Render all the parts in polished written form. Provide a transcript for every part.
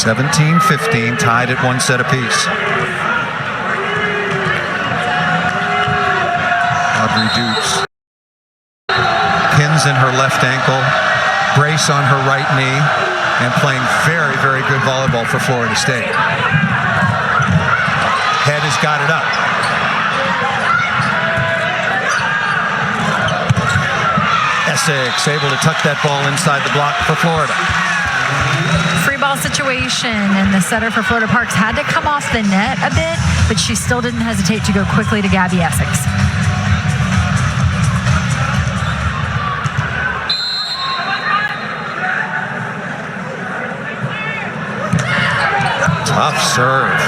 17-15, tied at 1 set apiece. Audrey Dukes pins in her left ankle, brace on her right knee, and playing very, very good volleyball for Florida State. Head has got it up. Essex able to tuck that ball inside the block for Florida. Free ball situation, and the setter for Florida Parks had to come off the net a bit, but she still didn't hesitate to go quickly to Gabby Essex. Tough serve.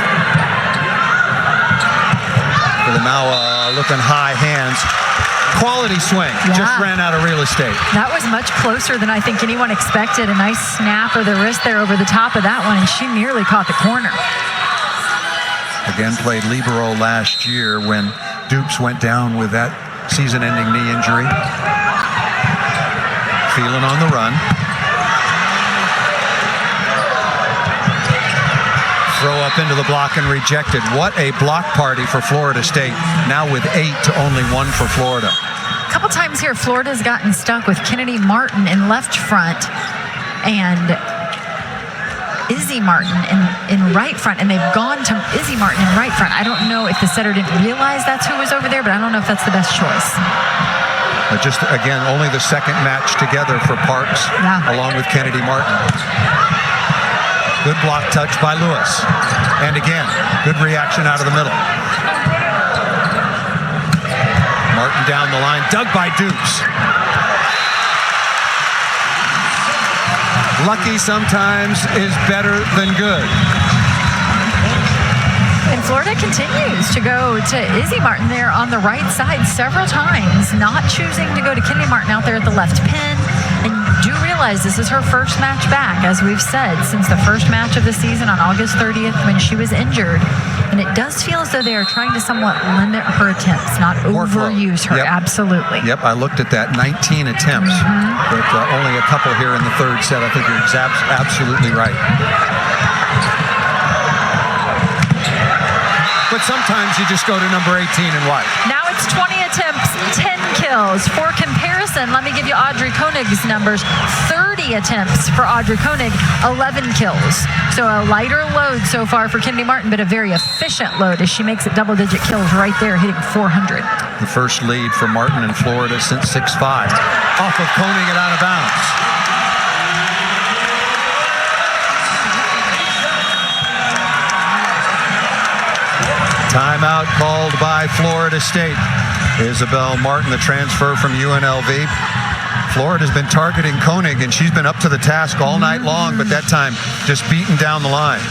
For the Maua looking high hands. Quality swing. Yeah. Just ran out of real estate. That was much closer than I think anyone expected. A nice snap of the wrist there over the top of that one, and she nearly caught the corner. Again, played libero last year when Dukes went down with that season-ending knee injury. Phelan on the run. Throw up into the block and rejected. What a block party for Florida State. Now with 8 to only 1 for Florida. A couple times here, Florida's gotten stuck with Kennedy Martin in left front and Izzy Martin in right front, and they've gone to Izzy Martin in right front. I don't know if the setter didn't realize that's who was over there, but I don't know if that's the best choice. Just, again, only the second match together for Parks, along with Kennedy Martin. Good block touch by Lewis. And again, good reaction out of the middle. Martin down the line, dug by Dukes. Lucky sometimes is better than good. And Florida continues to go to Izzy Martin there on the right side several times, not choosing to go to Kennedy Martin out there at the left pin. And do realize this is her first match back, as we've said, since the first match of the season on August 30th when she was injured. And it does feel as though they are trying to somewhat limit her attempts, not overuse her. Yep. Absolutely. Yep, I looked at that. 19 attempts, but only a couple here in the third set. I think you're absolutely right. But sometimes you just go to number 18 and white. Now it's 20 attempts, 10 kills. For comparison, let me give you Audrey Koenig's numbers. 30 attempts for Audrey Koenig, 11 kills. So a lighter load so far for Kennedy Martin, but a very efficient load as she makes it double-digit kills right there, hitting 400. The first lead for Martin in Florida since 6-5. Off of Koenig and out of bounds. Timeout called by Florida State. Isabel Martin, the transfer from UNLV. Florida's been targeting Koenig, and she's been up to the task all night long, but that time just beaten down the line.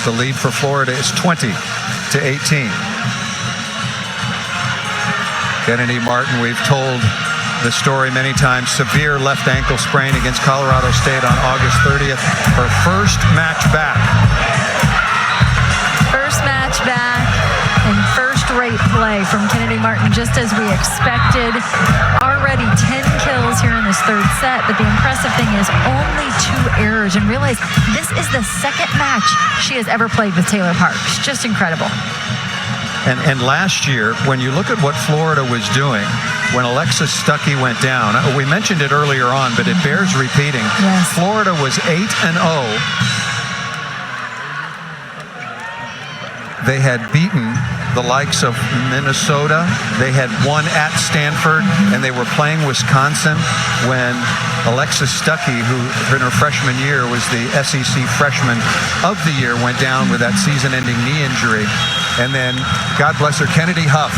The lead for Florida is 20 to 18. Kennedy Martin, we've told the story many times, severe left ankle sprain against Colorado State on August 30th. Her first match back. Back and first-rate play from Kennedy Martin, just as we expected. Already 10 kills here in this third set, but the impressive thing is only 2 errors. And realize this is the second match she has ever played with Taylor Parks. Just incredible. And last year, when you look at what Florida was doing when Alexis Stuckey went down, we mentioned it earlier on, but it bears repeating. Yes. Florida was 8-0. They had beaten the likes of Minnesota. They had won at Stanford, and they were playing Wisconsin when Alexis Stuckey, who in her freshman year was the SEC Freshman of the Year, went down with that season-ending knee injury. And then, God bless her, Kennedy Huff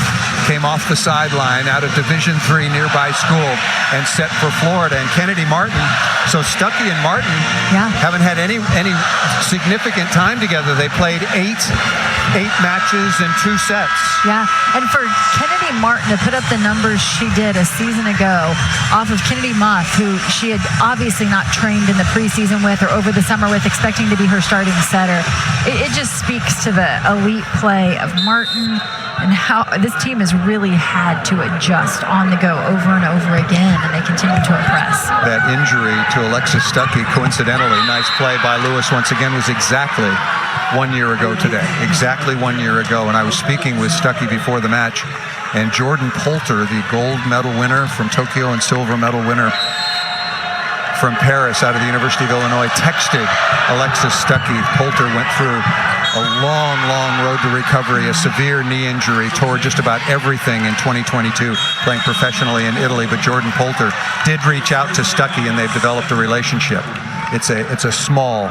came off the sideline out of Division III nearby school and set for Florida. And Kennedy Martin, so Stuckey and Martin haven't had any significant time together. They played eight matches in 2 sets. Yeah, and for Kennedy Martin to put up the numbers she did a season ago off of Kennedy Muff, who she had obviously not trained in the preseason with or over the summer with, expecting to be her starting setter, it just speaks to the elite play of Martin and how this team has really had to adjust on the go over and over again, and they continue to impress. That injury to Alexis Stuckey, coincidentally, nice play by Lewis once again, was exactly 1 year ago today. Exactly 1 year ago. And I was speaking with Stuckey before the match, and Jordan Poulter, the gold medal winner from Tokyo and silver medal winner from Paris out of the University of Illinois, texted Alexis Stuckey. Poulter went through a long, long road to recovery, a severe knee injury, tore just about everything in 2022, playing professionally in Italy. But Jordan Poulter did reach out to Stuckey, and they've developed a relationship. It's a small,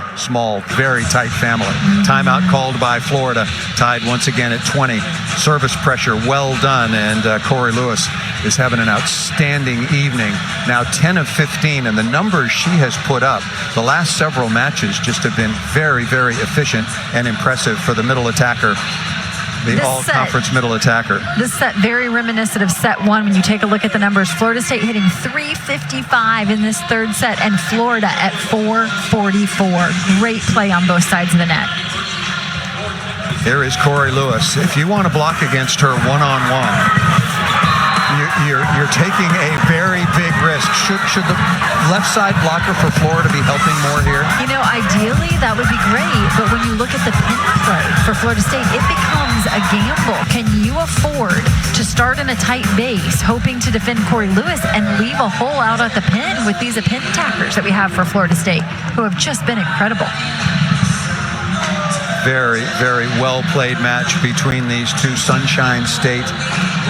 very tight family. Timeout called by Florida, tied once again at 20. Service pressure, well done, and Corey Lewis is having an outstanding evening. Now 10 of 15, and the numbers she has put up the last several matches just have been very, very efficient and impressive for the middle attacker. The all-conference middle attacker. This set very reminiscent of set one when you take a look at the numbers. Florida State hitting 355 in this third set, and Florida at 444. Great play on both sides of the net. Here is Corey Lewis. If you want to block against her one-on-one, you're taking a very big risk. Should the left side blocker for Florida be helping more here? You know, ideally that would be great, but when you look at the pin play for Florida State, it becomes a gamble. Can you afford to start in a tight base, hoping to defend Corey Lewis and leave a hole out at the pin with these pin attackers that we have for Florida State, who have just been incredible? Very, very well-played match between these two Sunshine State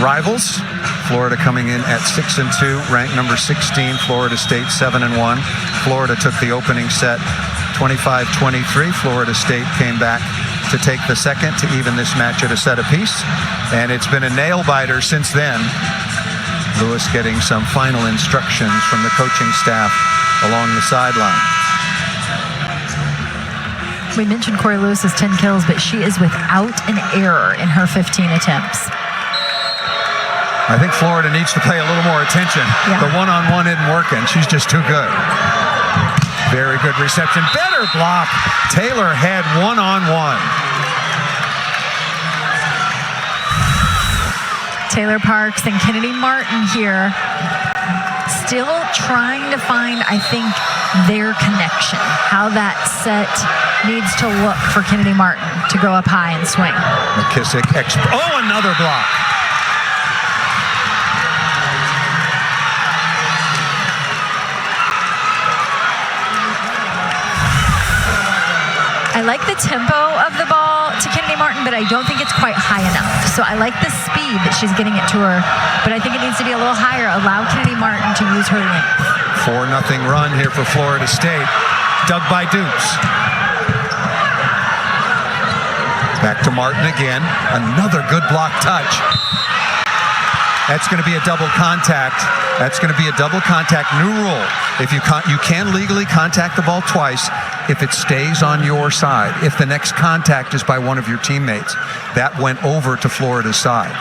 rivals. Florida coming in at 6-2, ranked number 16. Florida State 7-1. Florida took the opening set 25-23. Florida State came back to take the second to even this match at a set apiece. And it's been a nail-biter since then. Lewis getting some final instructions from the coaching staff along the sideline. We mentioned Corey Lewis's 10 kills, but she is without an error in her 15 attempts. I think Florida needs to pay a little more attention. Yeah. The one-on-one isn't working. She's just too good. Very good reception. Better block. Taylor had one-on-one. Taylor Parks and Kennedy Martin here, still trying to find, I think, their connection, how that set needs to look for Kennedy Martin to go up high and swing. McKissick, another block. I like the tempo of the ball to Kennedy Martin, but I don't think it's quite high enough. So I like the speed that she's getting it to her, but I think it needs to be a little higher. Allow Kennedy Martin to use her length. 4-0 run here for Florida State. Dug by Dukes. Back to Martin again. Another good block touch. That's going to be a double contact. That's going to be a double contact. New rule. If you can legally contact the ball twice if it stays on your side. If the next contact is by one of your teammates. That went over to Florida's side.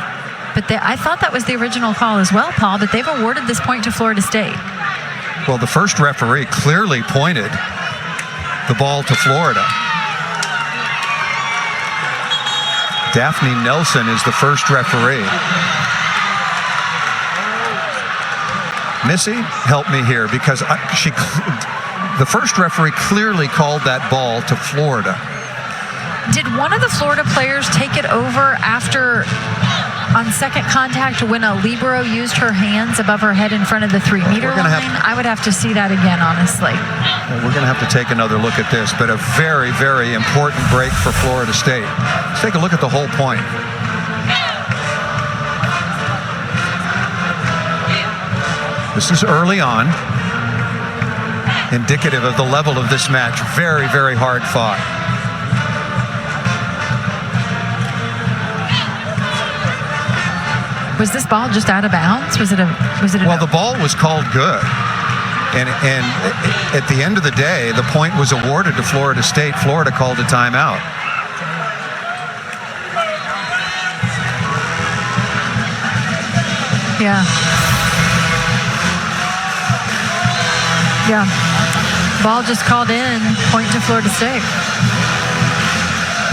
But I thought that was the original call as well, Paul, but they've awarded this point to Florida State. Well, the first referee clearly pointed the ball to Florida. Daphne Nelson is the first referee. Missy, help me here, because the first referee clearly called that ball to Florida. Did one of the Florida players take it over after, on second contact, when a libero used her hands above her head in front of the 3-meter line? I would have to see that again, honestly. Well, we're going to have to take another look at this, but a very, very important break for Florida State. Let's take a look at the whole point. This is early on, indicative of the level of this match. Very, very hard fought. Was this ball just out of bounds? Was it a? Well, the ball was called good, and at the end of the day, the point was awarded to Florida State. Florida called a timeout. Yeah. Yeah. Ball just called in, point to Florida State.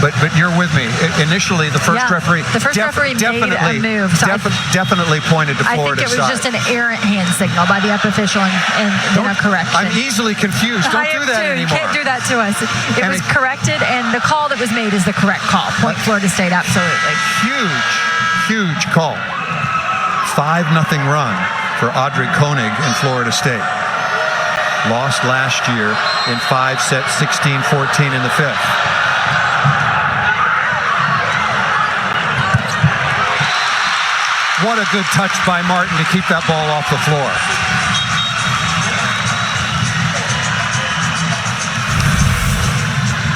but you're with me. Initially, the first referee, made a move. So definitely pointed to Florida's side. I think it was just an errant hand signal by the up official and then a correction. I'm easily confused. Don't do that anymore. You can't do that to us. It was corrected, and the call that was made is the correct call. Point Florida State, absolutely. Huge call. 5-0 run for Audrey Koenig in Florida State. Lost last year in 5 sets, 16-14 in the 5th. What a good touch by Martin to keep that ball off the floor.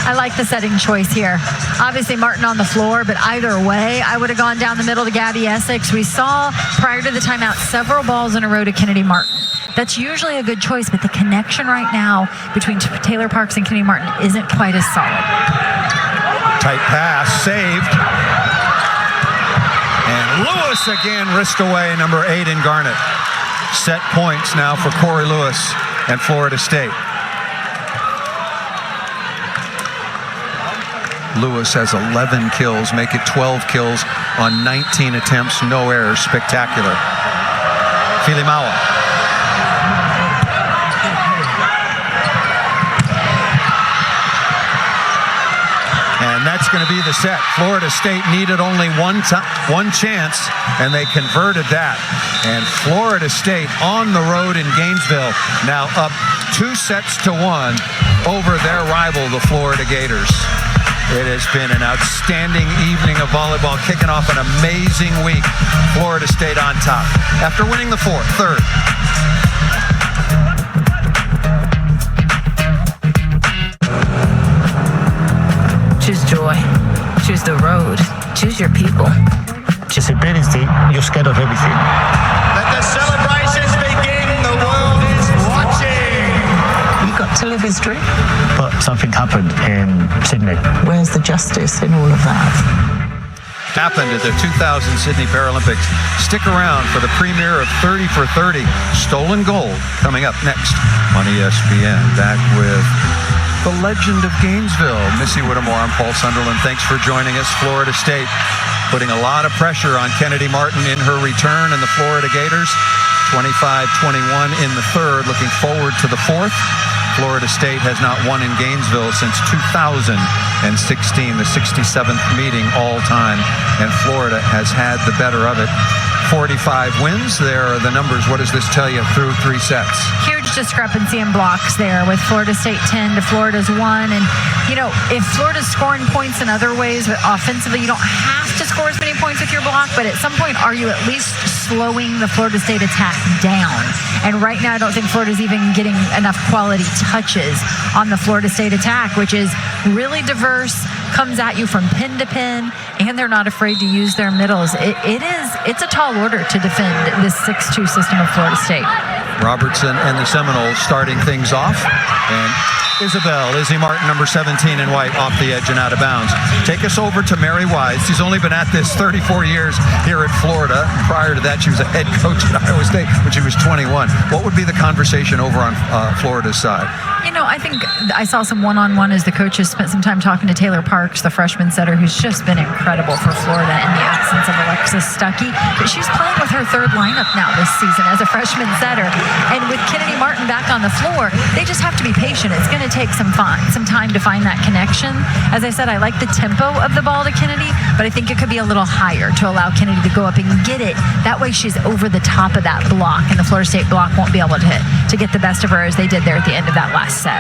I like the setting choice here. Obviously, Martin on the floor, but either way, I would have gone down the middle to Gabby Essex. We saw prior to the timeout several balls in a row to Kennedy Martin. That's usually a good choice, but the connection right now between Taylor Parks and Kennedy Martin isn't quite as solid. Tight pass, saved. And Lewis again, wrist away, number 8 in Garnet. Set points now for Corey Lewis and Florida State. Lewis has 11 kills, make it 12 kills on 19 attempts, no errors, spectacular. Filimawa. And that's going to be the set. Florida State needed only one chance, and they converted that. And Florida State on the road in Gainesville, now up 2-1 over their rival, the Florida Gators. It has been an outstanding evening of volleyball, kicking off an amazing week. Florida State on top after winning the third. Choose joy. Choose the road. Choose your people. Just a penalty, you're scared of everything. Let the celebrations begin. The world is watching. You got to live his dream. But something happened in Sydney. Where's the justice in all of that? Happened at the 2000 Sydney Paralympics. Stick around for the premiere of 30 for 30, Stolen Gold, coming up next on ESPN. Back with the legend of Gainesville, Missy Whittemore. I'm Paul Sunderland. Thanks for joining us. Florida State putting a lot of pressure on Kennedy Martin in her return, and the Florida Gators 25-21 in the third, looking forward to the fourth. Florida State has not won in Gainesville since 2016, the 67th meeting all time, and Florida has had the better of it. 45 wins. There are the numbers. What does this tell you through 3 sets? Huge discrepancy in blocks there with Florida State 10 to Florida's 1. And, you know, if Florida's scoring points in other ways, but offensively, you don't have to score as many points with your block, but at some point, are you at least slowing the Florida State attack down? And right now, I don't think Florida's even getting enough quality touches on the Florida State attack, which is really diverse, comes at you from pin to pin, and they're not afraid to use their middles. It's a tall order to defend this 6-2 system of Florida State. Robertson and the Seminoles starting things off, and Izzy Martin, number 17 in white, off the edge and out of bounds. Take us over to Mary Wise. She's only been at this 34 years here at Florida. Prior to that, she was a head coach at Iowa State when she was 21. What would be the conversation over on Florida's side? You know, I think I saw some one-on-one as the coaches spent some time talking to Taylor Parks, the freshman setter, who's just been incredible for Florida in the absence of Alexis Stuckey. But she's playing with her third lineup now this season as a freshman setter. And with Kennedy Martin back on the floor, they just have to be patient. It's going to take some time to find that connection. As I said, I like the tempo of the ball to Kennedy, but I think it could be a little higher to allow Kennedy to go up and get it. That way she's over the top of that block, and the Florida State block won't be able to get the best of her as they did there at the end of that last set.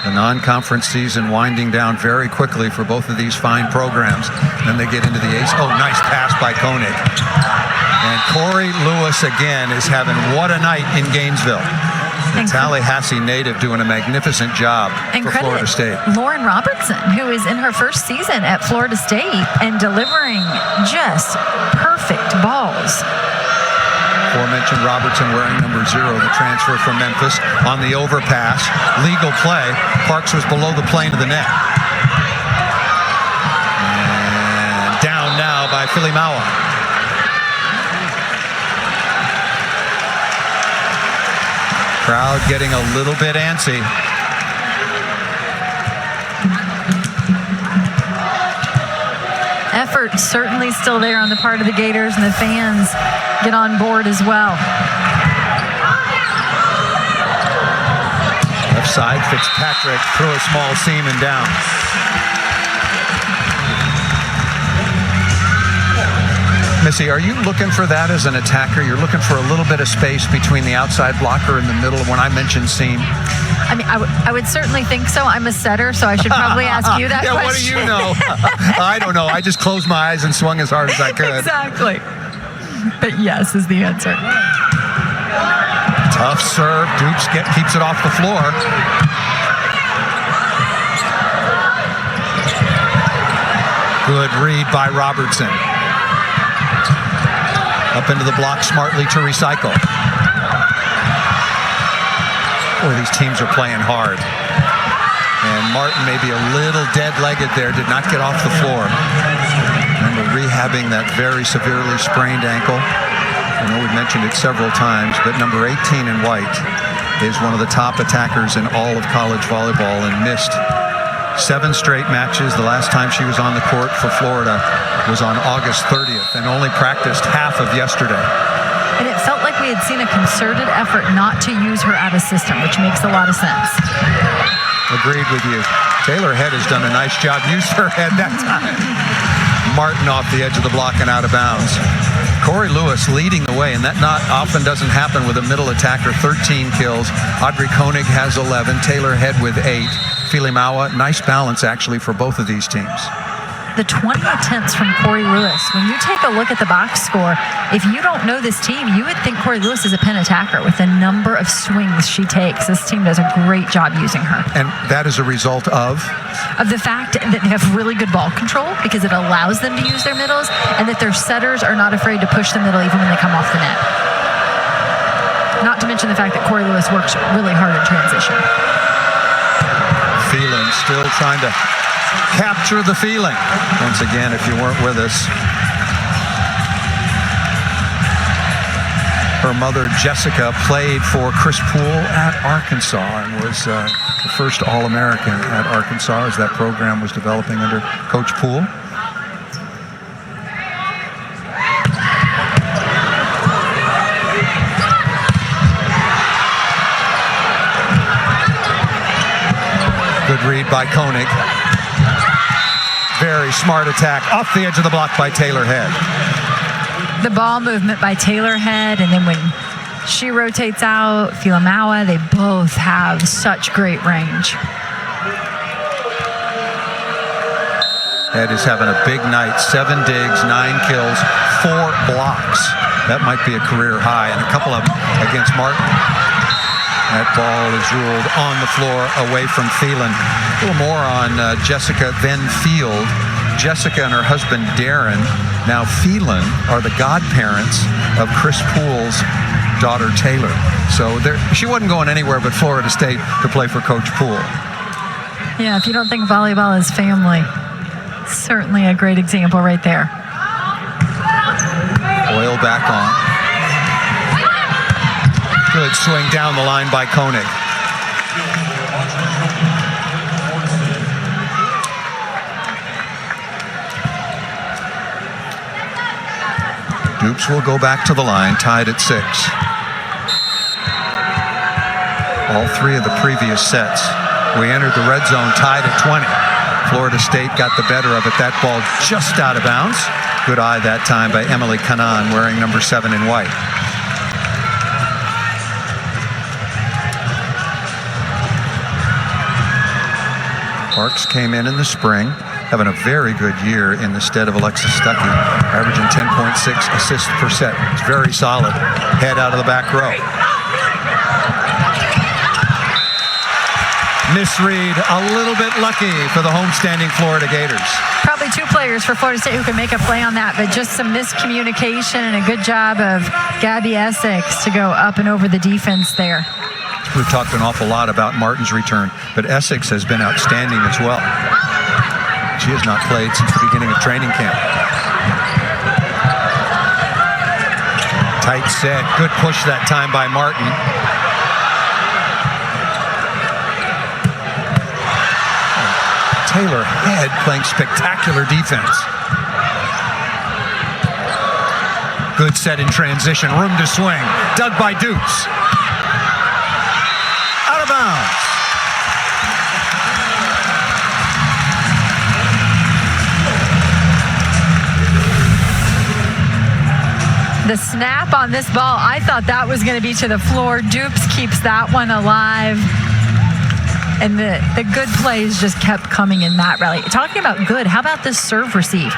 The non-conference season winding down very quickly for both of these fine programs. Then they get into the ace. Oh, nice pass by Koenig. And Corey Lewis again is having what a night in Gainesville. The Tallahassee native doing a magnificent job for Florida State. Lauren Robertson, who is in her first season at Florida State and delivering just perfect balls. Aforementioned Robertson wearing number 0, the transfer from Memphis on the overpass. Legal play. Parks was below the plane of the net. And down now by Filimawa. Crowd getting a little bit antsy. support certainly still there on the part of the Gators, and the fans get on board as well. Left side, Fitzpatrick through a small seam and down. Missy, are you looking for that as an attacker? You're looking for a little bit of space between the outside blocker and the middle when I mentioned seam? I mean, I would certainly think so. I'm a setter, so I should probably ask you that question. What do you know? I don't know. I just closed my eyes and swung as hard as I could. Exactly. But yes is the answer. Tough serve. Dupes keeps it off the floor. Good read by Robertson. Up into the block smartly to recycle. Boy, these teams are playing hard. And Martin may be a little dead-legged there, did not get off the floor. Remember rehabbing that very severely sprained ankle. I know we've mentioned it several times, but number 18 in white is one of the top attackers in all of college volleyball and missed 7 straight matches. The last time she was on the court for Florida was on August 30th and only practiced half of yesterday. And it felt like we had seen a concerted effort not to use her out of system, which makes a lot of sense. Agreed with you. Taylor Head has done a nice job. Used her head that time. Martin off the edge of the block and out of bounds. Corey Lewis leading the way, and that not often doesn't happen with a middle attacker. 13 kills. Audrey Koenig has 11. Taylor Head with 8. Filimawa, nice balance actually for both of these teams. The 20 attempts from Corey Lewis. When you take a look at the box score, if you don't know this team, you would think Corey Lewis is a pin attacker with the number of swings she takes. This team does a great job using her. And that is a result of the fact that they have really good ball control because it allows them to use their middles, and that their setters are not afraid to push the middle even when they come off the net. Not to mention the fact that Corey Lewis works really hard in transition. Phelan still trying to capture the feeling. Once again, if you weren't with us, her mother, Jessica, played for Chris Poole at Arkansas and was the first All-American at Arkansas as that program was developing under Coach Poole. Good read by Koenig. Very smart attack off the edge of the block by Taylor Head. The ball movement by Taylor Head, and then when she rotates out, Filimawa, they both have such great range. Head is having a big night. 7 digs, 9 kills, 4 blocks. That might be a career high, and a couple of them against Martin. That ball is ruled on the floor away from Phelan. A little more on Jessica Van Field. Jessica and her husband Darren, now Phelan, are the godparents of Chris Poole's daughter Taylor. So she wasn't going anywhere but Florida State to play for Coach Poole. Yeah, if you don't think volleyball is family, certainly a great example right there. Oil back on. Good swing down the line by Koenig. Dupes will go back to the line, tied at 6. All 3 of the previous sets. We entered the red zone tied at 20. Florida State got the better of it. That ball just out of bounds. Good eye that time by Emily Kanan, wearing number 7 in white. Parks came in the spring, having a very good year in the stead of Alexis Stuckey, averaging 10.6 assists per set. It's very solid. Head out of the back row. Misread, a little bit lucky for the homestanding Florida Gators. Probably 2 players for Florida State who can make a play on that, but just some miscommunication and a good job of Gabby Essex to go up and over the defense there. We've talked an awful lot about Martin's return, but Essex has been outstanding as well. She has not played since the beginning of training camp. Tight set, good push that time by Martin. Taylor Head playing spectacular defense. Good set in transition, room to swing. Dug by Dukes. Out of bounds. The snap on this ball, I thought that was going to be to the floor. Dupes keeps that one alive. And the good plays just kept coming in that rally. Talking about good, how about this serve receive?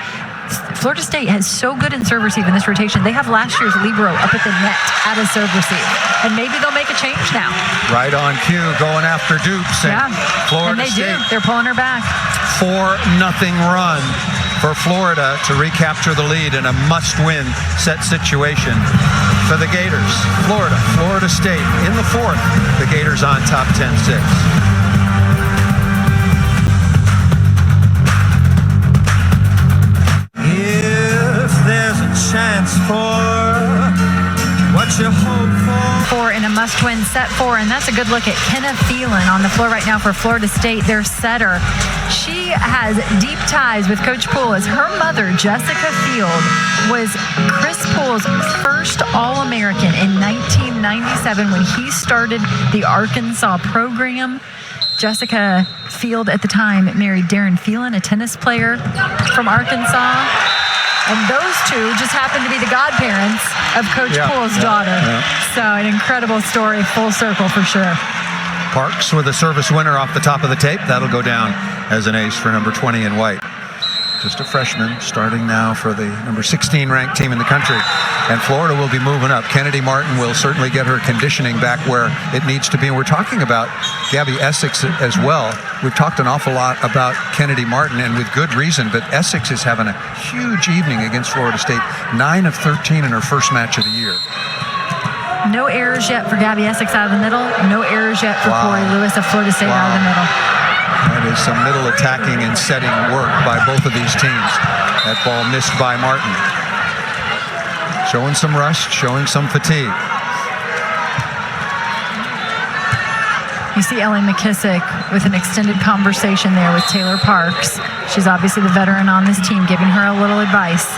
Florida State has so good in serve receive in this rotation. They have last year's libero up at the net at a serve receive. And maybe they'll make a change now. Right on cue, going after Dupes. Yeah, Florida and they State, do. They're pulling her back. 4-0 run for Florida to recapture the lead in a must-win set situation for the Gators. Florida State in the fourth. The Gators on top 10-6. Chance for what you hope for in a must-win set 4, and that's a good look at Kenna Phelan on the floor right now for Florida State, their setter. She has deep ties with Coach Poole, as her mother, Jessica Field, was Chris Poole's first All-American in 1997 when he started the Arkansas program. Jessica Field at the time married Darren Phelan, a tennis player from Arkansas. And those two just happen to be the godparents of Coach Poole's daughter. Yeah. So an incredible story, full circle for sure. Parks with a service winner off the top of the tape. That'll go down as an ace for number 20 in white. Just a freshman starting now for the number 16 ranked team in the country. And Florida will be moving up. Kennedy Martin will certainly get her conditioning back where it needs to be. And we're talking about Gabby Essex as well. We've talked an awful lot about Kennedy Martin, and with good reason, but Essex is having a huge evening against Florida State. 9 of 13 in her first match of the year. No errors yet for Gabby Essex out of the middle. No errors yet for Corey Lewis of Florida State out of the middle. That is some middle attacking and setting work by both of these teams. That ball missed by Martin. Showing some rust, showing some fatigue. You see Ellie McKissick with an extended conversation there with Taylor Parks. She's obviously the veteran on this team, giving her a little advice.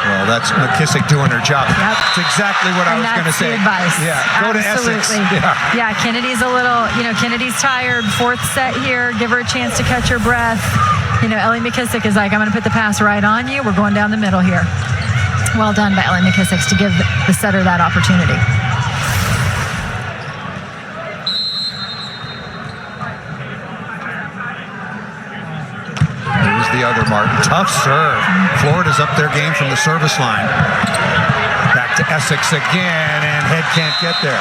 Well, that's McKissick doing her job. Yep. That's exactly what I was going to say. Advice. Yeah, go Absolutely. to Essex. Yeah, Kennedy's a little, Kennedy's tired. Fourth set here. Give her a chance to catch her breath. Ellie McKissick is like, I'm going to put the pass right on you. We're going down the middle here. Well done by Ellie McKissick to give the setter that opportunity. Here's the other Martin. Tough serve. Florida's up their game from the service line. Back to Essex again, and Head can't get there.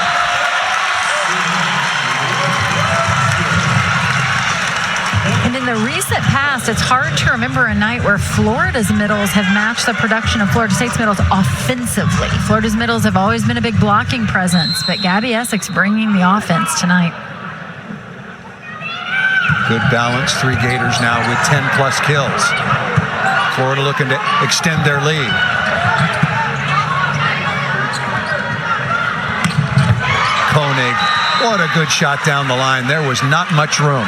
And in the recent past, it's hard to remember a night where Florida's middles have matched the production of Florida State's middles offensively. Florida's middles have always been a big blocking presence, but Gabby Essex bringing the offense tonight. Good balance. 3 Gators now with 10-plus kills. Florida looking to extend their lead. Koenig, what a good shot down the line. There was not much room.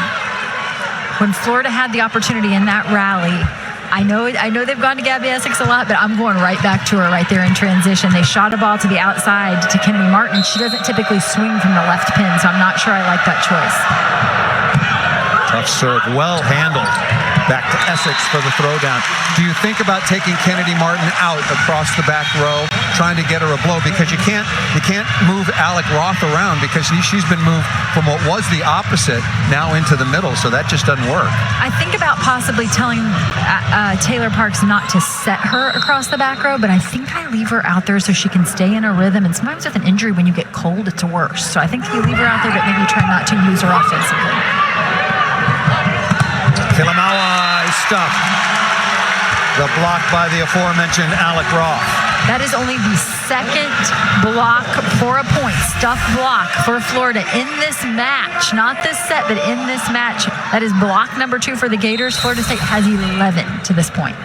When Florida had the opportunity in that rally, I know they've gone to Gabby Essex a lot, but I'm going right back to her right there in transition. They shot a ball to the outside to Kennedy Martin. She doesn't typically swing from the left pin, so I'm not sure I like that choice. Tough serve, well handled. Back to Essex for the throwdown. Do you think about taking Kennedy Martin out across the back row, trying to get her a blow? Because you can't move Alec Roth around, because she's been moved from what was the opposite now into the middle, so that just doesn't work. I think about possibly telling Taylor Parks not to set her across the back row, but I think I leave her out there so she can stay in a rhythm. And sometimes with an injury, when you get cold, it's worse. So I think you leave her out there, but maybe try not to use her offensively. Kilamawa is stuffed. The block by the aforementioned Alec Roth. That is only the second block for a point, stuff block for Florida in this match. Not this set, but in this match. That is block number 2 for the Gators. Florida State has 11 to this point.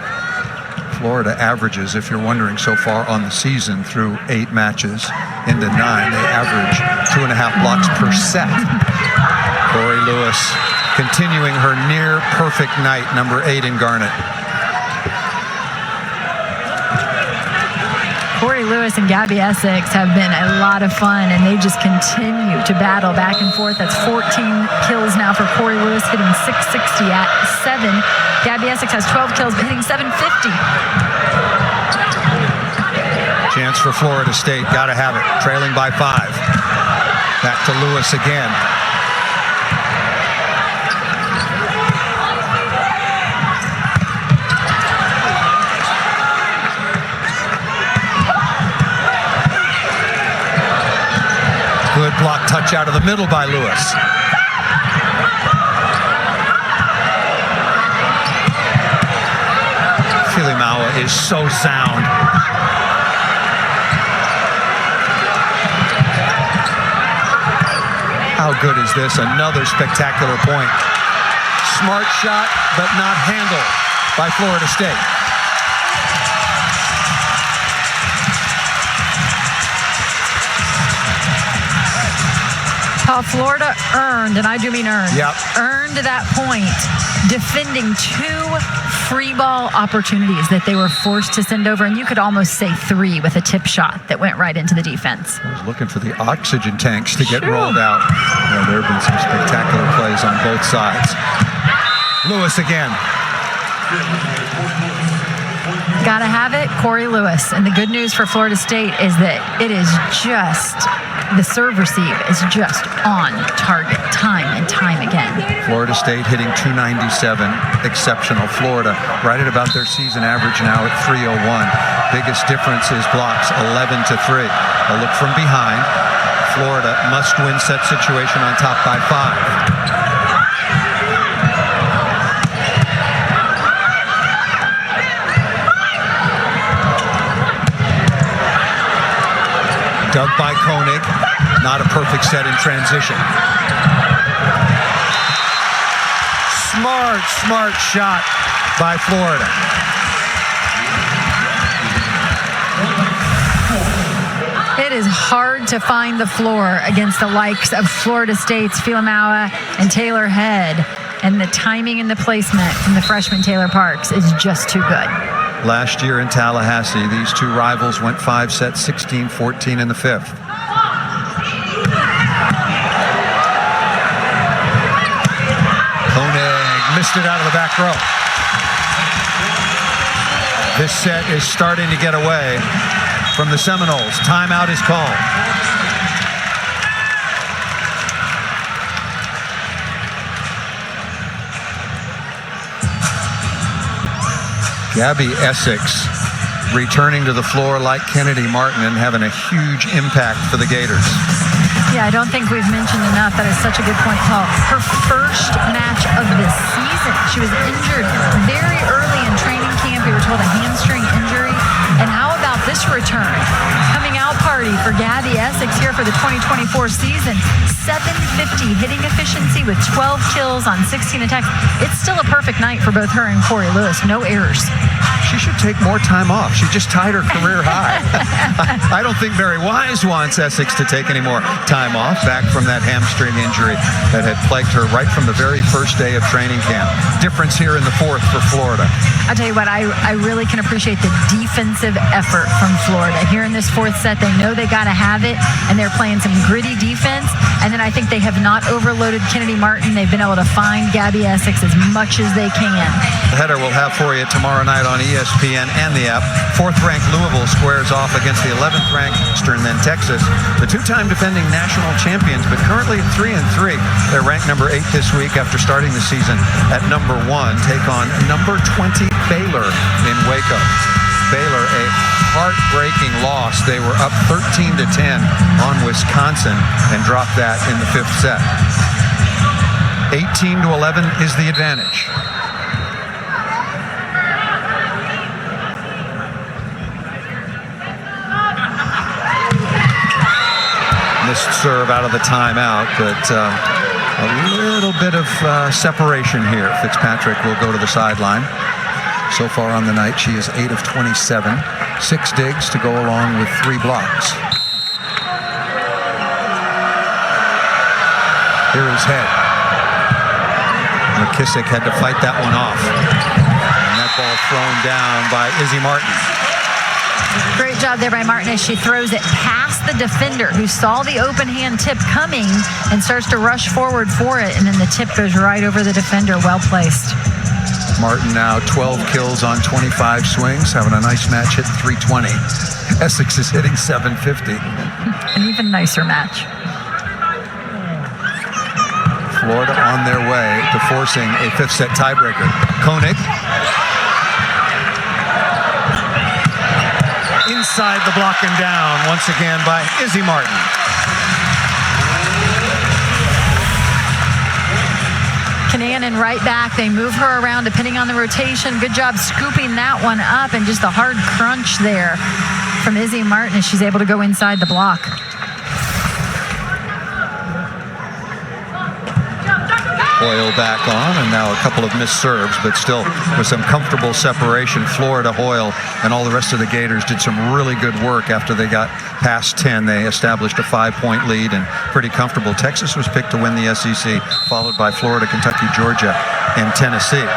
Florida averages, if you're wondering, so far on the season through 8 matches into 9, they average 2.5 blocks per set. Corey Lewis continuing her near perfect night, number 8 in Garnet. Lewis and Gabby Essex have been a lot of fun, and they just continue to battle back and forth. That's 14 kills now for Corey Lewis, hitting 660 at 7. Gabby Essex has 12 kills, but hitting 750. Chance for Florida State. Got to have it. Trailing by 5. Back to Lewis again. Good block touch out of the middle by Lewis. Filimawa is so sound. How good is this? Another spectacular point. Smart shot, but not handled by Florida State. Florida earned, and I do mean earned, earned that point, defending 2 free ball opportunities that they were forced to send over, and you could almost say 3 with a tip shot that went right into the defense. I was looking for the oxygen tanks to get rolled out. Yeah, there have been some spectacular plays on both sides. Lewis again. Gotta have it, Corey Lewis. And the good news for Florida State is that it is just, the serve receive is just on target time and time again. Florida State hitting 297, exceptional. Florida right at about their season average now at 301. Biggest difference is blocks, 11-3. A look from behind. Florida must win set situation on top by 5. Dug by Koenig. Not a perfect set in transition. Smart shot by Florida. It is hard to find the floor against the likes of Florida State's Filimawa and Taylor Head. And the timing and the placement from the freshman Taylor Parks is just too good. Last year in Tallahassee, these two rivals went 5 sets, 16-14 in the 5th. Koenig missed it out of the back row. This set is starting to get away from the Seminoles. Timeout is called. Gabby Essex returning to the floor like Kennedy Martin and having a huge impact for the Gators. Yeah, I don't think we've mentioned enough. That is such a good point, Paul. Her first match of the season. She was injured very early in training camp. We were told a hamstring injury. And how about this return? Coming out party for Gabby Essex here for the 2024 season. 750 hitting efficiency with 12 kills on 16 attacks. It's still a perfect night for both her and Corey Lewis. No errors. She should take more time off. She just tied her career high. I don't think Barry Wise wants Essex to take any more time off back from that hamstring injury that had plagued her right from the very first day of training camp. Difference here in the 4th for Florida. I'll tell you what, I really can appreciate the defensive effort from Florida. Here in this 4th set, they know they got to have it, and they're playing some gritty defense. And then I think they have not overloaded Kennedy Martin. They've been able to find Gabby Essex as much as they can. The header we'll have for you tomorrow night on ESPN and the app. 4th-ranked Louisville squares off against the 11th-ranked Eastern, then Texas. The 2-time defending national champions, but currently at 3-3. They're ranked number 8 this week after starting the season at number 1. Take on number 20 Baylor in Waco. Baylor, a heartbreaking loss. They were up 13-10 on Wisconsin and dropped that in the 5th set. 18-11 is the advantage. Missed serve out of the timeout, but a little bit of separation here. Fitzpatrick will go to the sideline. So far on the night, she is 8 of 27. 6 digs to go along with 3 blocks. Here is Head. McKissick had to fight that one off. And that ball thrown down by Izzy Martin. Great job there by Martin as she throws it past the defender who saw the open hand tip coming and starts to rush forward for it, and then the tip goes right over the defender. Well placed. Martin now 12 kills on 25 swings, having a nice match, hitting 320. Essex is hitting 750. An even nicer match. Florida on their way to forcing a fifth set tiebreaker. Koenig. Inside the block and down once again by Izzy Martin. Kananen right back. They move her around depending on the rotation. Good job scooping that one up, and just a hard crunch there from Izzy Martin as she's able to go inside the block. Hoyle back on, and now a couple of missed serves, but still with some comfortable separation. Florida, Hoyle, and all the rest of the Gators did some really good work after they got past 10. They established a 5-point lead and pretty comfortable. Texas was picked to win the SEC, followed by Florida, Kentucky, Georgia, and Tennessee.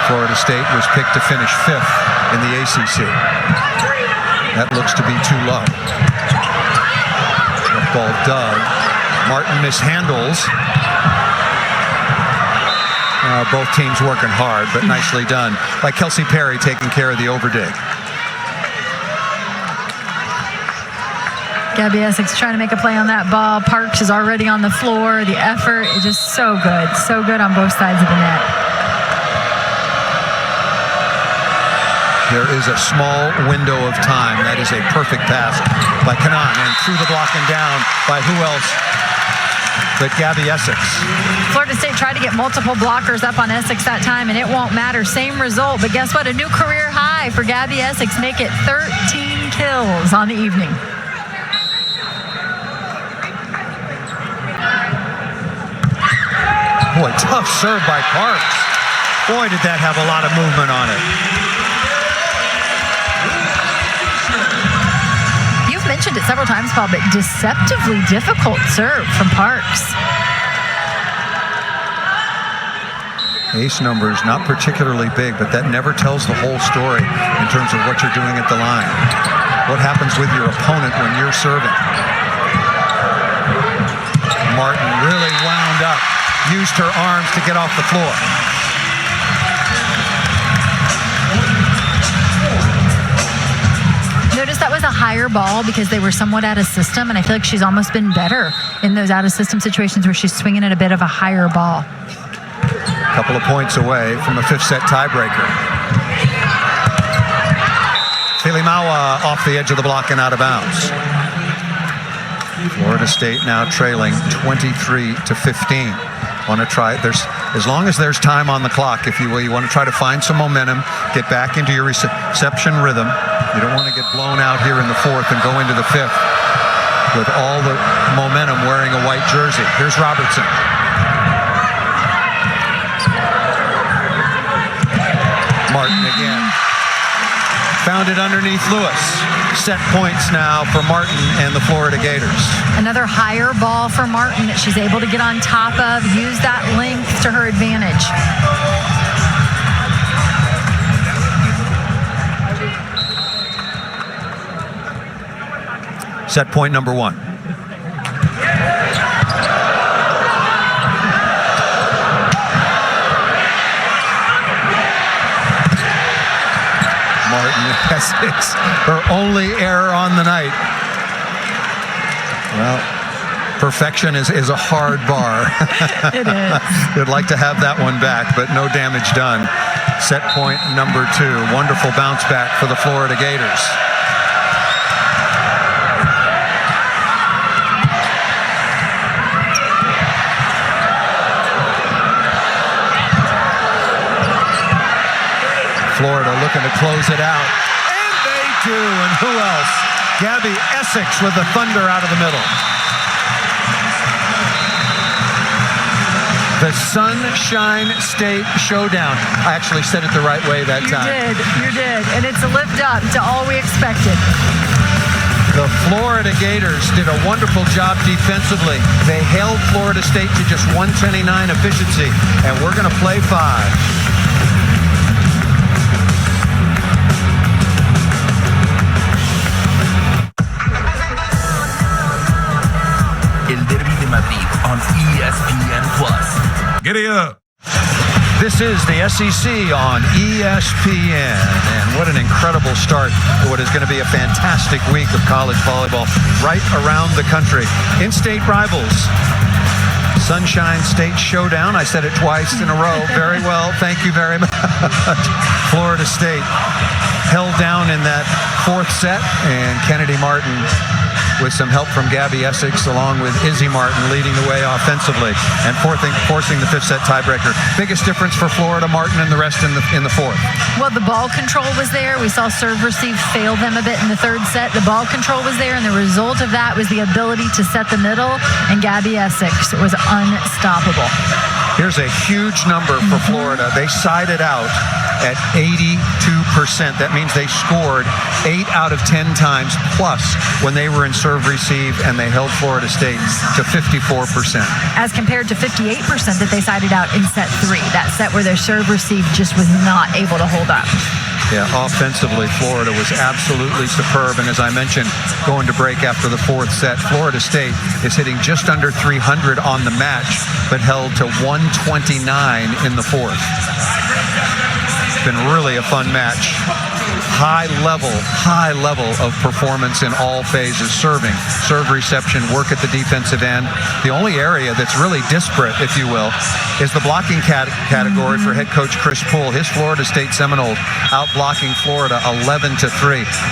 Florida State was picked to finish 5th in the ACC. That looks to be too low. The ball dug. Martin mishandles. Both teams working hard, but nicely done by Kelsey Perry, taking care of the overdig. Gabby Essex trying to make a play on that ball. Parks is already on the floor. The effort is just so good on both sides of the net. There is a small window of time. That is a perfect pass by Kanan, and through the block and down by who else but Gabby Essex. Florida State tried to get multiple blockers up on Essex that time, and it won't matter. Same result, but guess what? A new career high for Gabby Essex. Make it 13 kills on the evening. Boy, tough serve by Parks. Boy, did that have a lot of movement on it. You've mentioned it several times, Paul, but deceptively difficult serve from Parks. Ace numbers, not particularly big, but that never tells the whole story in terms of what you're doing at the line. What happens with your opponent when you're serving? Martin really wound up, used her arms to get off the floor. Notice that was a higher ball because they were somewhat out of system, and I feel like she's almost been better in those out of system situations where she's swinging at a bit of a higher ball. A couple of points away from a fifth set tiebreaker. Filimawa off the edge of the block and out of bounds. Florida State now trailing 23-15. Want to try, as long as there's time on the clock, if you will, you want to try to find some momentum, get back into your reception rhythm. You don't want to get blown out here in the fourth and go into the fifth with all the momentum wearing a white jersey. Here's Robertson. Martin again. Found it underneath Lewis. Set points now for Martin and the Florida Gators. Another higher ball for Martin that she's able to get on top of, use that length to her advantage. Set point number one. Essex, her only error on the night. Well, perfection is a hard bar. It is. They'd like to have that one back, but no damage done. Set point number two. Wonderful bounce back for the Florida Gators. Florida looking to close it out. And they do. And who else? Gabby Essex with the thunder out of the middle. The Sunshine State Showdown. I actually said it the right way that time. You did. And it's lived up to all we expected. The Florida Gators did a wonderful job defensively. They held Florida State to just 129 efficiency. And we're going to play 5. ESPN+. Giddy up. This is the SEC on ESPN, and what an incredible start to what is going to be a fantastic week of college volleyball right around the country. In-state rivals, Sunshine State Showdown. I said it twice in a row. Very well. Thank you very much. Florida State held down in that fourth set, and Kennedy Martin, with some help from Gabby Essex, along with Izzy Martin, leading the way offensively and forcing the fifth set tiebreaker. Biggest difference for Florida, Martin and the rest in the fourth. Well, the ball control was there. We saw serve receive fail them a bit in the third set. The ball control was there, and the result of that was the ability to set the middle, and Gabby Essex was unstoppable. Here's a huge number for Florida. They sided out at 82%. That means they scored 8 out of 10 times plus when they were in serve receive, and they held Florida State to 54%. As compared to 58% that they sided out in set 3. That set where their serve receive just was not able to hold up. Yeah, offensively, Florida was absolutely superb. And as I mentioned, going to break after the fourth set, Florida State is hitting just under 300 on the match, but held to 129 in the fourth. It's been really a fun match. High level of performance in all phases. Serving, serve reception, work at the defensive end. The only area that's really disparate, if you will, is the blocking category for head coach Chris Poole. His Florida State Seminoles out blocking Florida 11-3.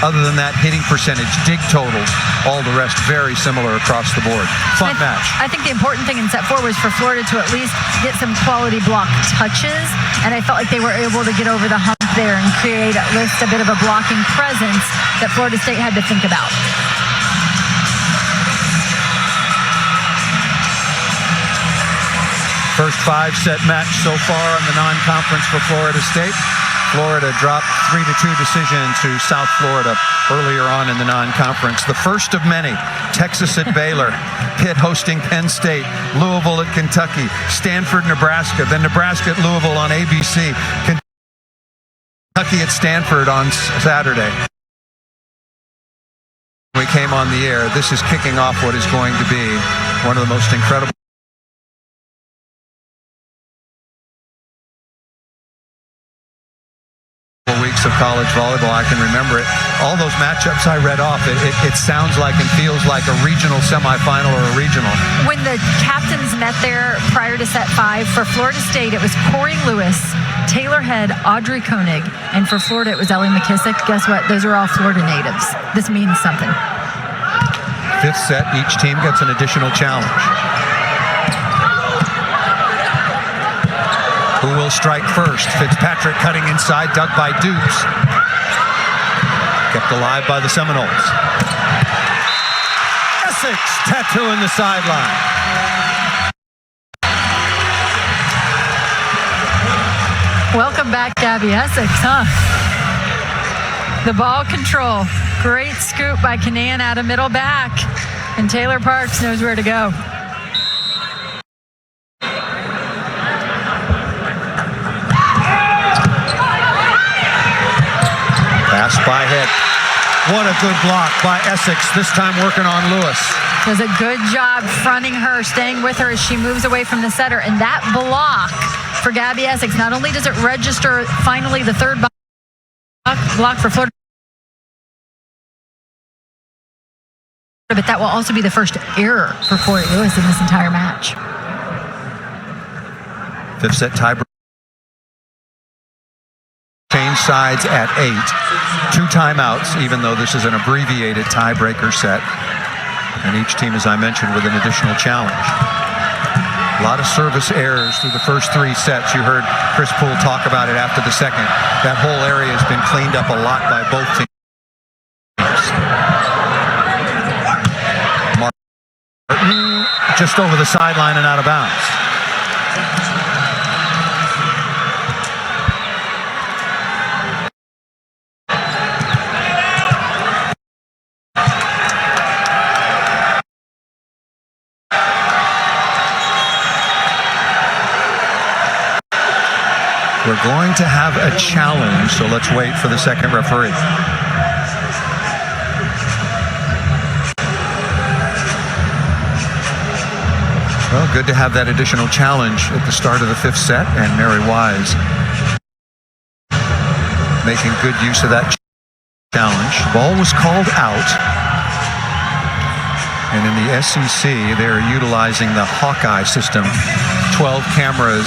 Other than that, hitting percentage, dig totals, all the rest very similar across the board. Fun match. I think the important thing in set 4 was for Florida to at least get some quality block touches, and I felt like they were able to get over the hump there and create at least a bit of a blocking presence that Florida State had to think about. First 5-set match so far in the non-conference for Florida State. Florida dropped 3-2 decision to South Florida earlier on in the non-conference. The first of many, Texas at Baylor, Pitt hosting Penn State, Louisville at Kentucky, Stanford, Nebraska, then Nebraska at Louisville on ABC, Kentucky at Stanford on Saturday. We came on the air. This is kicking off what is going to be one of the most incredible weeks of college volleyball. I can remember it. All those matchups I read off, it sounds like and feels like a regional semifinal or a regional. When the captains met there prior to set 5, for Florida State, it was Corey Lewis, Taylor Head, Audrey Koenig, and for Florida, it was Ellie McKissick. Guess what? Those are all Florida natives. This means something. Fifth set, each team gets an additional challenge. Who will strike first? Fitzpatrick cutting inside, dug by Dukes. Kept alive by the Seminoles. Essex tattooing the sideline. Welcome back, Gabby Essex, huh? The ball control. Great scoop by Kanan out of middle back. And Taylor Parks knows where to go. Pass by Head. What a good block by Essex, this time working on Lewis. Does a good job fronting her, staying with her as she moves away from the setter. And that block for Gabby Essex, not only does it register finally the third block for Florida, but that will also be the first error for Corey Lewis in this entire match. Fifth set tiebreaker. Change sides at 8. 2 timeouts, even though this is an abbreviated tiebreaker set. And each team, as I mentioned, with an additional challenge. A lot of service errors through the first 3 sets. You heard Chris Poole talk about it after the second. That whole area has been cleaned up a lot by both teams. Martin just over the sideline and out of bounds. We're going to have a challenge, so let's wait for the second referee. Well, good to have that additional challenge at the start of the 5th set, and Mary Wise making good use of that challenge. Ball was called out, and in the SEC, they're utilizing the Hawkeye system. 12 cameras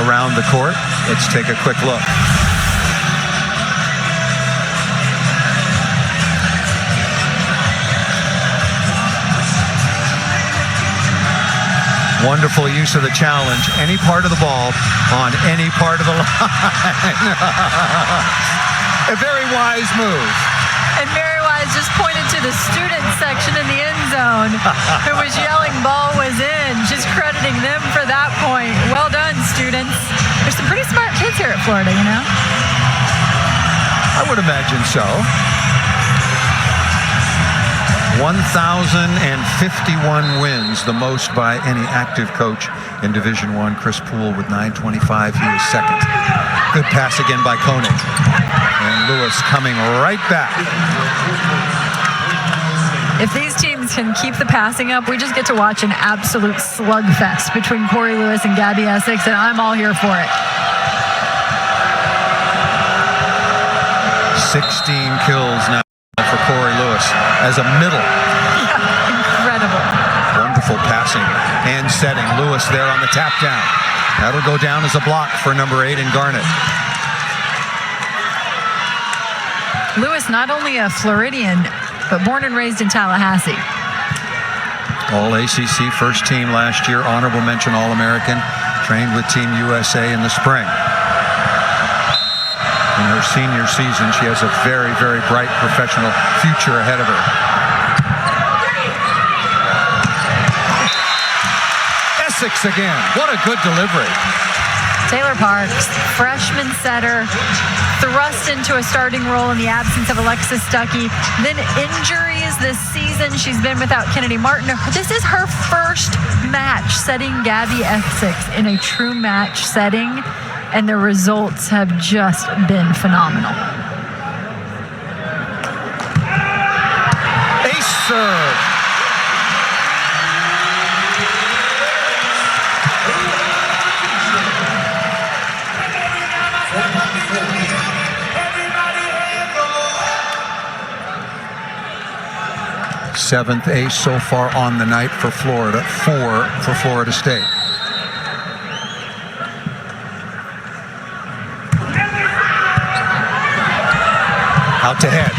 around the court. Let's take a quick look. Wonderful use of the challenge. Any part of the ball on any part of the line. A very wise move. And Mary Wise just pointed to the student section in the end zone who was yelling ball was in, just crediting them for that point. Well done, students. There's some pretty smart kids here at Florida, you know? I would imagine so. 1,051 wins, the most by any active coach in Division I. Chris Poole with 925. He is second. Good pass again by Koenig. And Lewis coming right back. If these teams can keep the passing up, we just get to watch an absolute slugfest between Corey Lewis and Gabby Essex, and I'm all here for it. 16 kills now for Corey Lewis as a middle. Yeah, incredible. Wonderful passing and setting. Lewis there on the tap down. That'll go down as a block for number 8 in Garnett. Lewis, not only a Floridian, but born and raised in Tallahassee. All ACC first team last year, honorable mention All-American, trained with Team USA in the spring. In her senior season, she has a very, very bright professional future ahead of her. Essex again. What a good delivery. Taylor Parks, freshman setter, thrust into a starting role in the absence of Alexis Stuckey. Then injuries this season. She's been without Kennedy Martin. This is her first match setting Gabby Essex in a true match setting, and the results have just been phenomenal. Ace serve. Seventh ace so far on the night for Florida, 4 for Florida State. Out to head.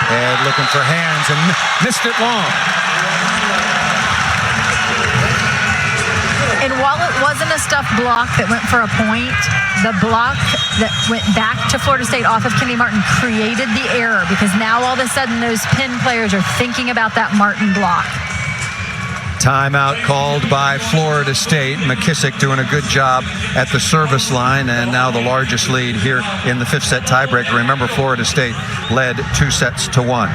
Head looking for hands and missed it long. And while it wasn't a stuffed block that went for a point, the block that went back to Florida State off of Kennedy Martin created the error, because now all of a sudden those Penn players are thinking about that Martin block. Timeout called by Florida State. McKissick doing a good job at the service line, and now the largest lead here in the 5th set tiebreaker. Remember, Florida State led 2-1.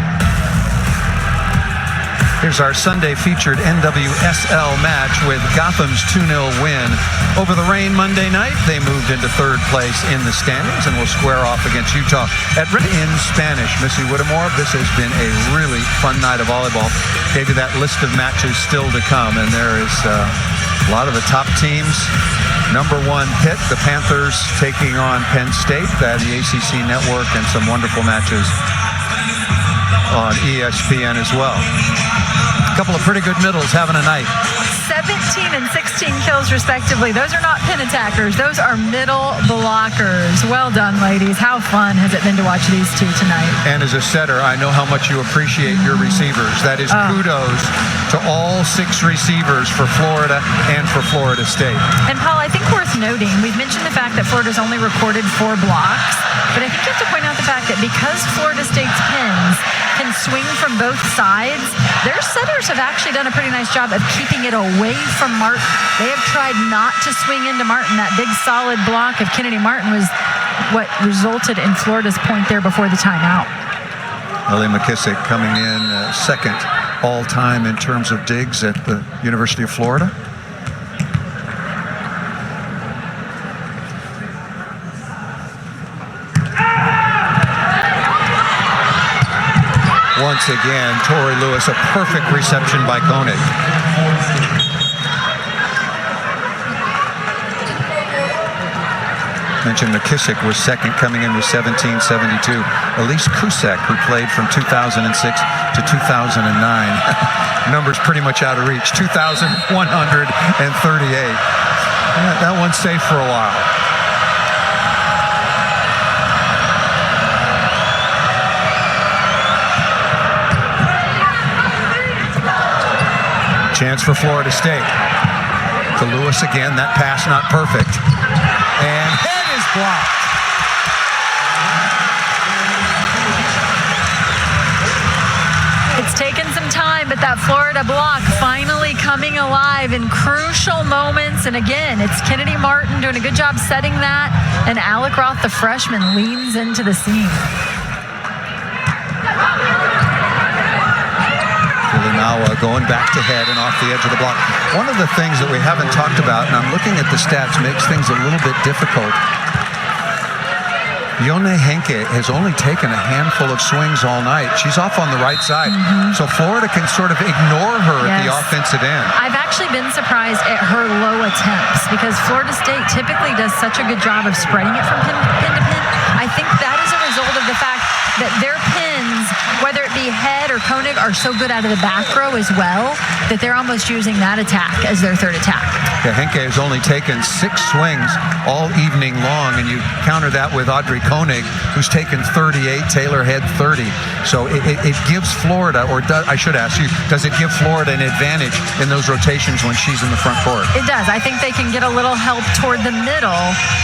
Here's our Sunday featured NWSL match with Gotham's 2-0 win over the Reign Monday night. They moved into 3rd place in the standings and will square off against Utah at in Spanish. Missy Whittemore, this has been a really fun night of volleyball. Gave you that list of matches still to come, and there is a lot of the top teams. Number 1 Pitt, the Panthers taking on Penn State, that the ACC network, and some wonderful matches on ESPN as well. A couple of pretty good middles having a night. 17 and 16 kills respectively. Those are not pin attackers. Those are middle blockers. Well done, ladies. How fun has it been to watch these two tonight? And as a setter, I know how much you appreciate your receivers. That is kudos to all 6 receivers for Florida and for Florida State. And Paul, I think worth noting, we've mentioned the fact that Florida's only recorded 4 blocks, but I think you have to point out the fact that because Florida State's pins can swing from both sides, their setters have actually done a pretty nice job of keeping it away from Martin. They have tried not to swing into Martin. That big solid block of Kennedy Martin was what resulted in Florida's point there before the timeout. Ellie McKissick coming in second all-time in terms of digs at the University of Florida. Once again. Tori Lewis, a perfect reception by Koenig. Mentioned McKissick was second, coming in with 1772. Elise Kusek, who played from 2006 to 2009. Numbers pretty much out of reach. 2,138. That one's safe for a while. Chance for Florida State. To Lewis again. That pass not perfect. And head is blocked. It's taken some time, but that Florida block finally coming alive in crucial moments. And again, it's Kennedy Martin doing a good job setting that, and Alec Roth, the freshman, leans into the scene. Nawa going back to head and off the edge of the block. One of the things that we haven't talked about, and I'm looking at the stats, makes things a little bit difficult. Yone Henke has only taken a handful of swings all night. She's off on the right side. So Florida can sort of ignore her at the offensive end. I've actually been surprised at her low attempts because Florida State typically does such a good job of spreading it from pin to pin. I think that is a result of the fact that their pins, whether it be Head or Koenig, are so good out of the back row as well that they're almost using that attack as their third attack. Yeah, Henke has only taken 6 swings all evening long, and you counter that with Audrey Koenig, who's taken 38, Taylor Head 30. So it gives Florida, or I should ask you, does it give Florida an advantage in those rotations when she's in the front court? It does. I think they can get a little help toward the middle,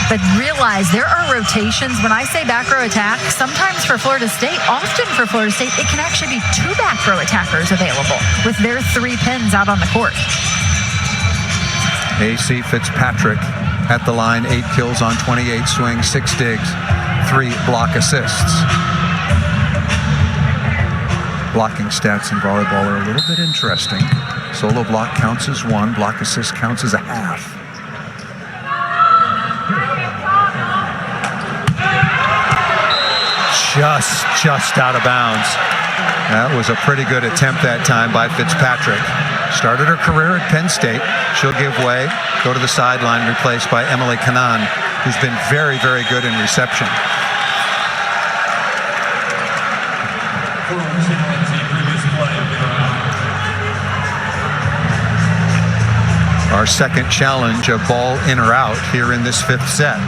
but realize there are rotations. When I say back row attack, sometimes for Florida State, often for Florida State, it can actually be 2 back row attackers available with their 3 pins out on the court. A.C. Fitzpatrick at the line, 8 kills on 28 swings, 6 digs, 3 block assists. Blocking stats in volleyball are a little bit interesting. Solo block counts as 1, block assist counts as a half. Just out of bounds. That was a pretty good attempt that time by Fitzpatrick. Started her career at Penn State. She'll give way, go to the sideline, replaced by Emily Kanan, who's been very, very good in reception. Our second challenge of ball in or out here in this 5th set.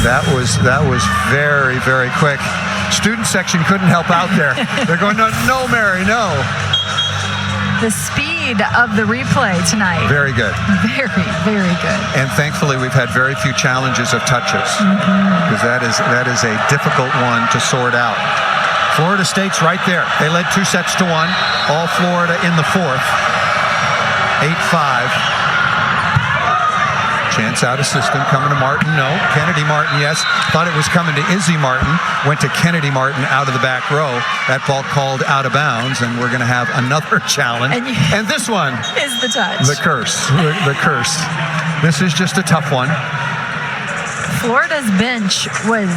That was very, very quick. Student section couldn't help out there. They're going, no, Mary, no. The speed of the replay tonight. Very good. Very, very good. And thankfully, we've had very few challenges of touches, because that is a difficult one to sort out. Florida State's right there. They led 2 sets to 1. All Florida in the 4th. 8-5. Chance out of system, coming to Martin, no. Kennedy Martin, yes. Thought it was coming to Izzy Martin. Went to Kennedy Martin out of the back row. That ball called out of bounds, and we're going to have another challenge. And this one is the touch. The curse. The curse. This is just a tough one. Florida's bench was...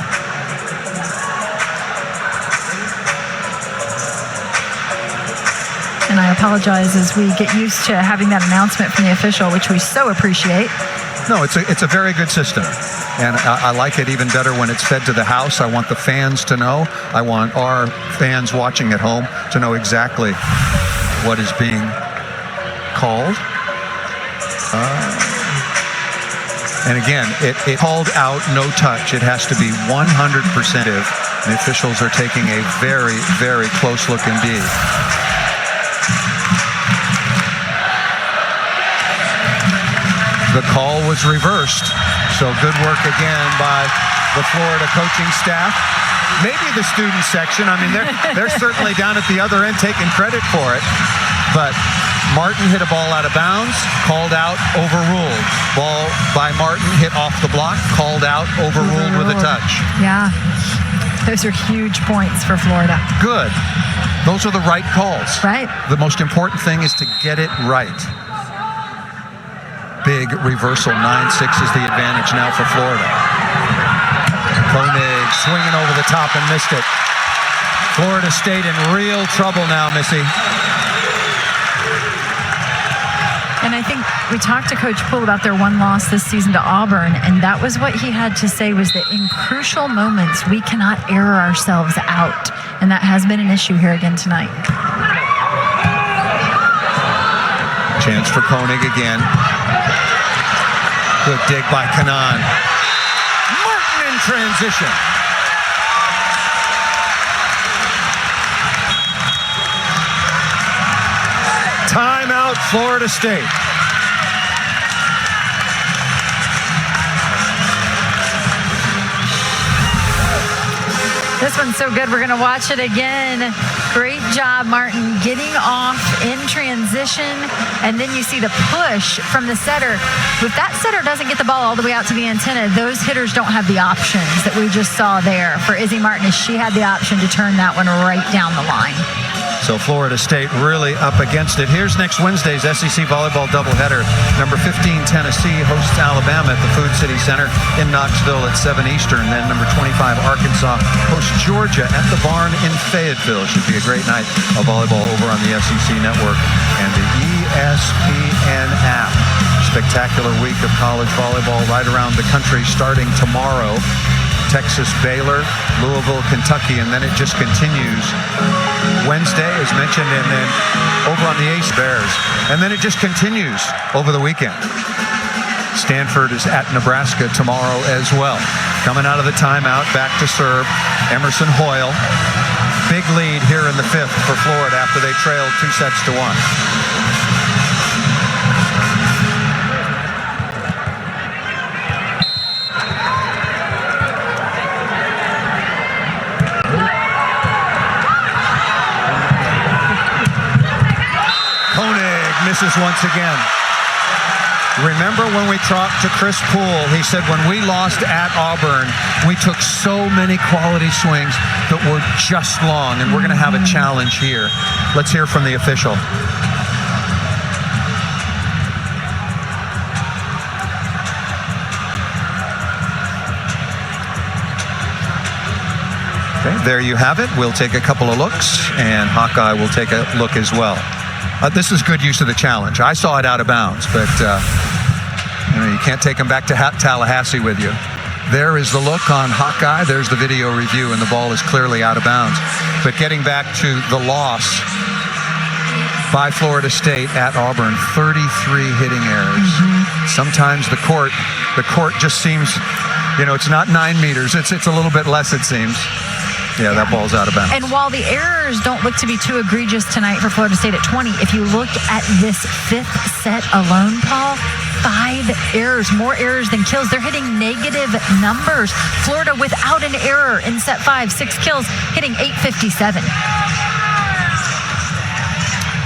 And I apologize as we get used to having that announcement from the official, which we so appreciate. No, it's a very good system, and I like it even better when it's fed to the house. I want the fans to know. I want our fans watching at home to know exactly what is being called. And again, it called out no touch. It has to be 100%. The officials are taking a very, very close look indeed. The call was reversed, so good work again by the Florida coaching staff. Maybe the student section. I mean, they're certainly down at the other end taking credit for it. But Martin hit a ball out of bounds, called out, overruled. Ball by Martin hit off the block, called out, overruled with a touch. Yeah, those are huge points for Florida. Good. Those are the right calls. Right. The most important thing is to get it right. Big reversal, 9-6 is the advantage now for Florida. Koenig Swinging over the top and missed it. Florida State in real trouble now, Missy. And I think we talked to Coach Poole about their one loss this season to Auburn, and that was what he had to say, was that in crucial moments, we cannot air ourselves out. And that has been an issue here again tonight. Chance for Koenig again. Good dig by Kanan. Martin in transition. Timeout, Florida State. This one's so good, we're going to watch it again. Great job, Martin, getting off in transition. And then you see the push from the setter. If that setter doesn't get the ball all the way out to the antenna, those hitters don't have the options that we just saw there for Izzy Martin, as she had the option to turn that one right down the line. So Florida State really up against it. Here's next Wednesday's SEC Volleyball doubleheader. Number 15, Tennessee hosts Alabama at the Food City Center in Knoxville at 7 Eastern. Then number 25, Arkansas hosts Georgia at the Barn in Fayetteville. Should be a great night of volleyball over on the SEC Network and the ESPN app. Spectacular week of college volleyball right around the country starting tomorrow. Texas, Baylor, Louisville, Kentucky, and then it just continues. Wednesday, as mentioned, and then over on the Ace Bears. And then it just continues over the weekend. Stanford is at Nebraska tomorrow as well. Coming out of the timeout, back to serve, Emerson Hoyle. Big lead here in the fifth for Florida after they trailed 2-1. Misses once again. Remember when we talked to Chris Poole, he said when we lost at Auburn, we took so many quality swings that were just long, and we're going to have a challenge here. Let's hear from the official. Okay, there you have it. We'll take a couple of looks, and Hawkeye will take a look as well. This is good use of the challenge. I saw it out of bounds, but you can't take them back to Tallahassee with you. There is the look on Hawkeye. There's the video review, and the ball is clearly out of bounds. But getting back to the loss by Florida State at Auburn, 33 hitting errors. Sometimes the court just seems, it's not 9 meters. It's a little bit less, it seems. Yeah, that ball's out of bounds. And while the errors don't look to be too egregious tonight for Florida State at 20, if you look at this fifth set alone, Paul, 5 errors, more errors than kills. They're hitting negative numbers. Florida without an error in set 5, 6 kills, hitting .857.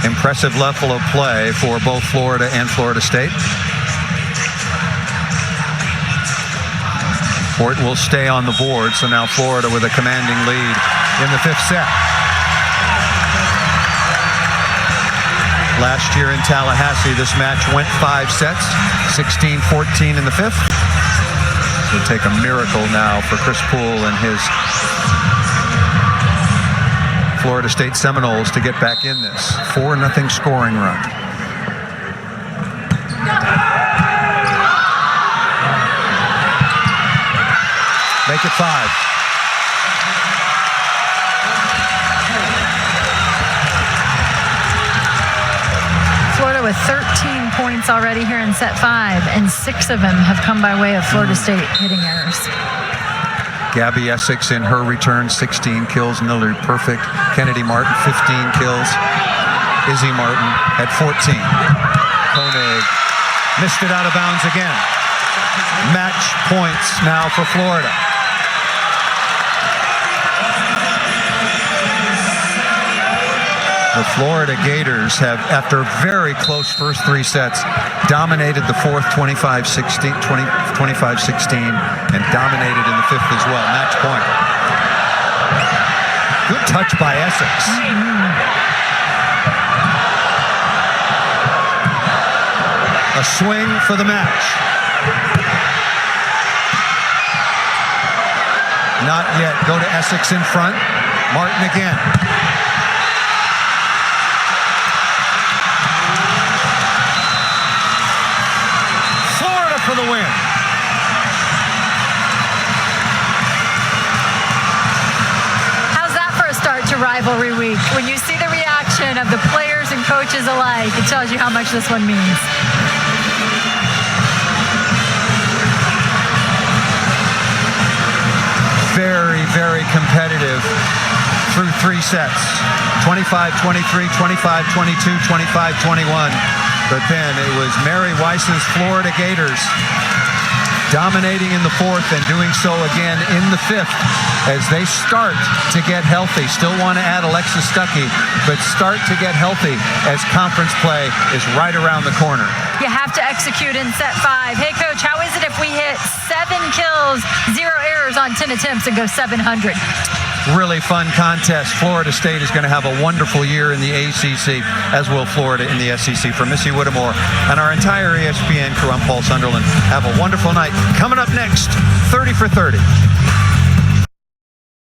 Impressive level of play for both Florida and Florida State. Fort will stay on the board, so now Florida with a commanding lead in the fifth set. Last year in Tallahassee, this match went 5 sets, 16-14 in the fifth. It will take a miracle now for Chris Poole and his Florida State Seminoles to get back in this 4-0 scoring run. Make it 5. Florida with 13 points already here in set 5, and 6 of them have come by way of Florida State hitting errors. Gabby Essex in her return, 16 kills, nearly perfect. Kennedy Martin, 15 kills. Izzy Martin at 14. Koenig missed it out of bounds again. Match points now for Florida. The Florida Gators have, after a very close first 3 sets, dominated the fourth 25-16, and dominated in the fifth as well. Match point. Good touch by Essex. A swing for the match. Not yet. Go to Essex in front. Martin again. Florida for the win. How's that for a start to rivalry week? When you see the reaction of the players and coaches alike, it tells you how much this one means. Very, very competitive through 3 sets. 25-23, 25-22, 25-21. But then it was Mary Weiss's Florida Gators dominating in the 4th and doing so again in the 5th as they start to get healthy. Still want to add Alexis Stuckey, but start to get healthy as conference play is right around the corner. You have to execute in set 5. Hey, Coach, how is it if we hit 7 kills, 0 errors on 10 attempts and go 700? Really fun contest. Florida State is going to have a wonderful year in the ACC, as will Florida in the SEC. For Missy Whittemore and our entire ESPN crew, I'm Paul Sunderland. Have a wonderful night. Coming up next, 30 for 30.